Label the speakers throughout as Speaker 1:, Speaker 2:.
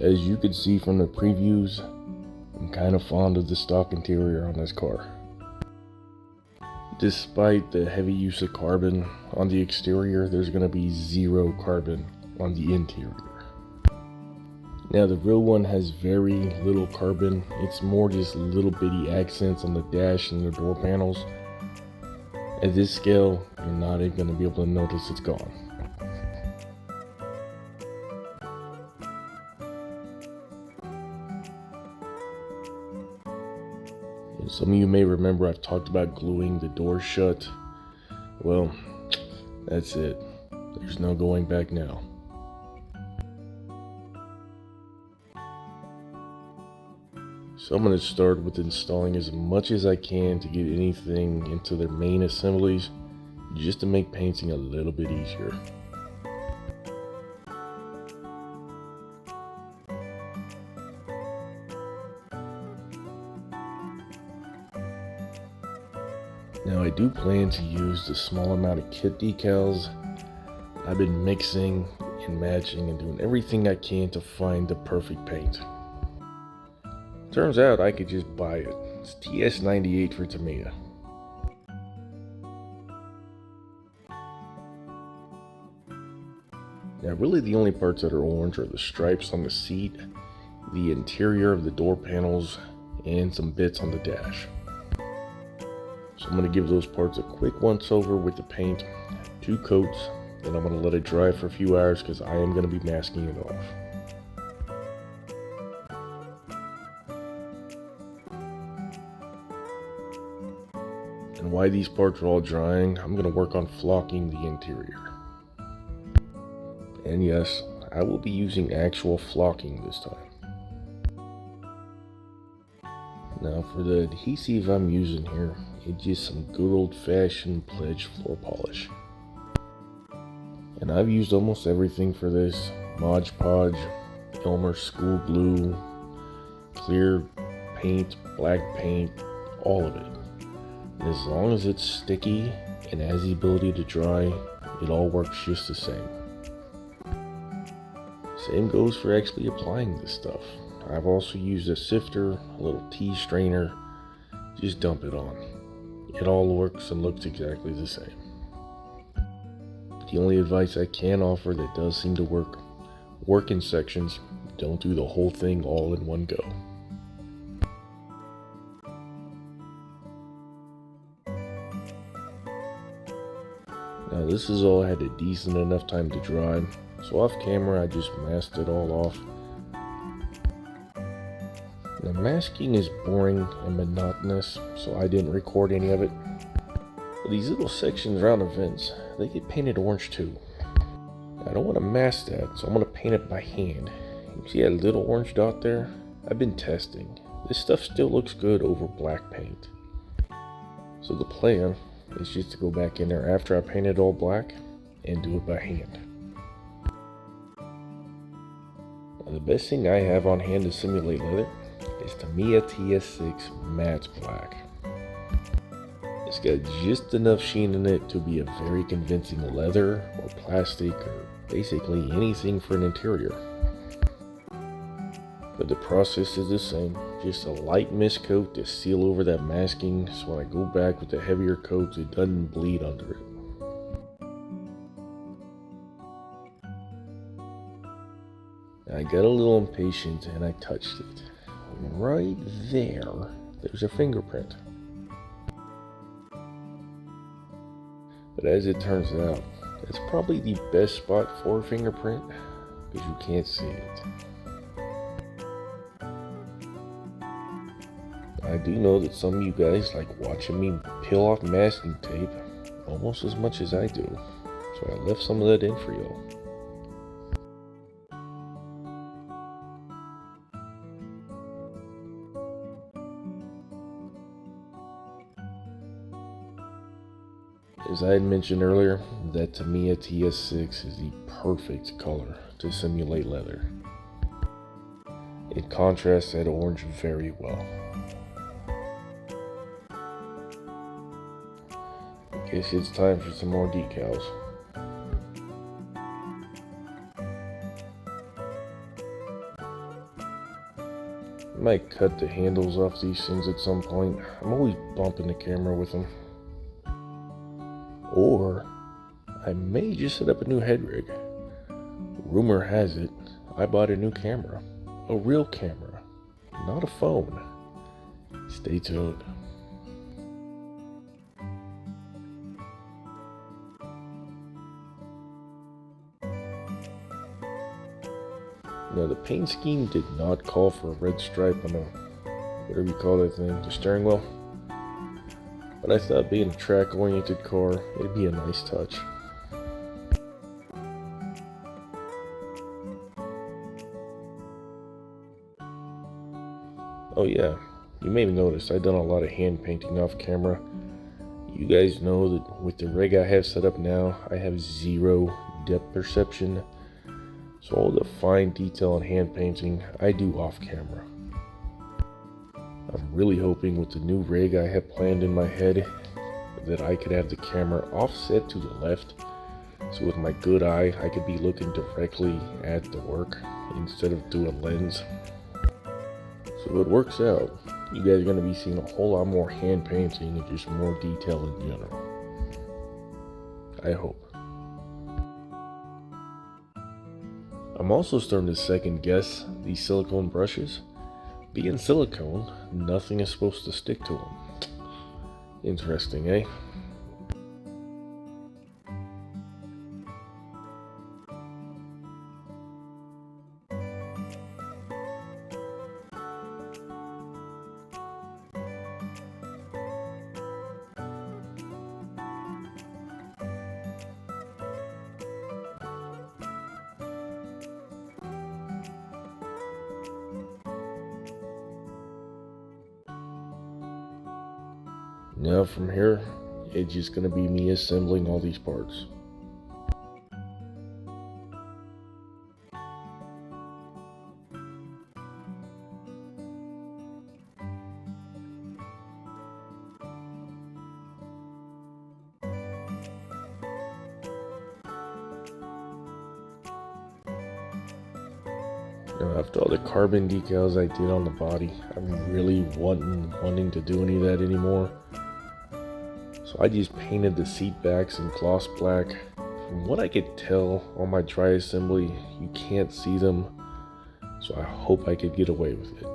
Speaker 1: As you can see from the previews, I'm kind of fond of the stock interior on this car. Despite the heavy use of carbon on the exterior, there's going to be zero carbon on the interior. Now the real one has very little carbon. It's more just little bitty accents on the dash and the door panels. At this scale, you're not even going to be able to notice it's gone. And some of you may remember I've talked about gluing the door shut. Well, that's it. There's no going back now. So I'm going to start with installing as much as I can to get anything into their main assemblies, just to make painting a little bit easier. Now I do plan to use the small amount of kit decals. I've been mixing and matching and doing everything I can to find the perfect paint. Turns out I could just buy it. It's TS-98 for Tamiya. Now really the only parts that are orange are the stripes on the seat, the interior of the door panels, and some bits on the dash. So I'm going to give those parts a quick once over with the paint, 2 coats, then I'm going to let it dry for a few hours because I am going to be masking it off. And while these parts are all drying, I'm going to work on flocking the interior. And yes, I will be using actual flocking this time. Now for the adhesive I'm using here, it's just some good old-fashioned Pledge floor polish. And I've used almost everything for this. Mod Podge, Elmer School Glue, clear paint, black paint, all of it. And as long as it's sticky and has the ability to dry, it all works just the same. Same goes for actually applying this stuff. I've also used a sifter, a little tea strainer, just dump it on. It all works and looks exactly the same. The only advice I can offer that does seem to work in sections. Don't do the whole thing all in one go. Now this is all had a decent enough time to dry, so off camera I just masked it all off. Now masking is boring and monotonous, so I didn't record any of it. But these little sections around the vents, they get painted orange too. I don't want to mask that, so I'm going to paint it by hand. You see that little orange dot there? I've been testing. This stuff still looks good over black paint. So the plan is just to go back in there after I paint it all black and do it by hand. Now the best thing I have on hand to simulate leather is Tamiya TS-6 matte black. It's got just enough sheen in it to be a very convincing leather or plastic or basically anything for an interior. But the process is the same, just a light mist coat to seal over that masking so when I go back with the heavier coats it doesn't bleed under it. I got a little impatient and I touched it. Right there's a fingerprint. But as it turns out, that's probably the best spot for a fingerprint because you can't see it. I do know that some of you guys like watching me peel off masking tape almost as much as I do, so I left some of that in for y'all. As I had mentioned earlier, that Tamiya TS-6 is the perfect color to simulate leather. It contrasts that orange very well. I guess it's time for some more decals. I might cut the handles off these things at some point. I'm always bumping the camera with them. Or I may just set up a new head rig. Rumor has it, I bought a new camera. A real camera, not a phone. Stay tuned. Now the paint scheme did not call for a red stripe on the, whatever you call that thing, the steering wheel. But I thought being a track-oriented car, it'd be a nice touch. Oh yeah, you may have noticed I've done a lot of hand painting off camera. You guys know that with the rig I have set up now, I have zero depth perception. So all the fine detail and hand painting I do off camera. I'm really hoping with the new rig I have planned in my head that I could have the camera offset to the left, so with my good eye I could be looking directly at the work instead of through a lens. So if it works out, you guys are going to be seeing a whole lot more hand painting and just more detail in general. I hope. I'm also starting to second guess these silicone brushes. Being silicone, nothing is supposed to stick to them. Interesting, eh? Now from here, it's just going to be me assembling all these parts. Now after all the carbon decals I did on the body, I'm really wanting to do any of that anymore. So I just painted the seat backs in gloss black. From what I could tell on my dry assembly, you can't see them. So I hope I could get away with it.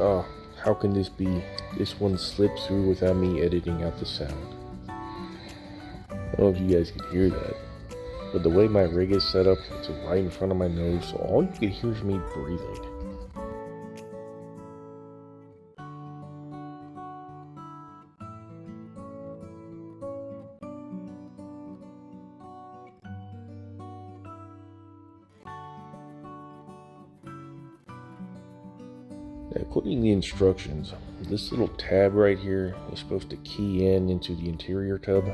Speaker 1: Oh, how can this be? This one slipped through without me editing out the sound. I don't know if you guys could hear that, but the way my rig is set up, it's right in front of my nose, so all you can hear is me breathing. Now, according to the instructions, this little tab right here is supposed to key into the interior tub.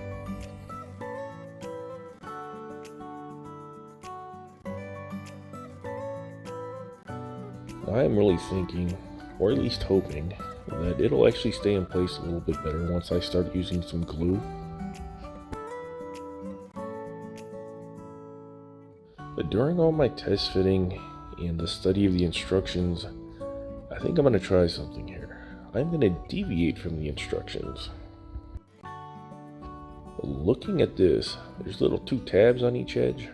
Speaker 1: I am really thinking, or at least hoping, that it'll actually stay in place a little bit better once I start using some glue. But during all my test fitting and the study of the instructions, I think I'm going to try something here. I'm going to deviate from the instructions. Looking at this, there's little 2 tabs on each edge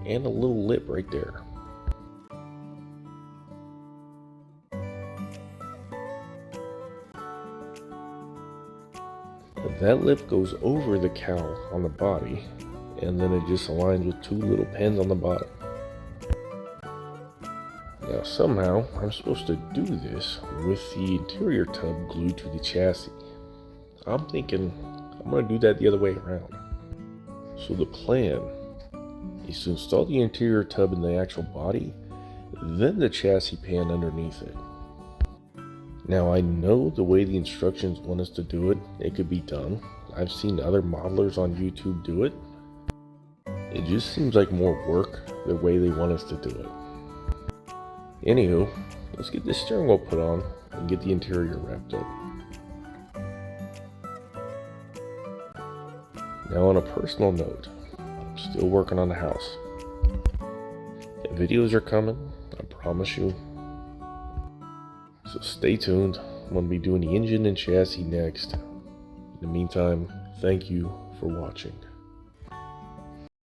Speaker 1: and a little lip right there. That lip goes over the cowl on the body, and then it just aligns with 2 little pins on the bottom. Now somehow I'm supposed to do this with the interior tub glued to the chassis. I'm thinking I'm going to do that the other way around. So the plan is to install the interior tub in the actual body, then the chassis pan underneath it. Now I know the way the instructions want us to do it, it could be done. I've seen other modelers on YouTube do it. It just seems like more work the way they want us to do it. Anywho, let's get this steering wheel put on and get the interior wrapped up. Now on a personal note, I'm still working on the house. The videos are coming, I promise you. So stay tuned, I'm going to be doing the engine and chassis next. In the meantime, thank you for watching.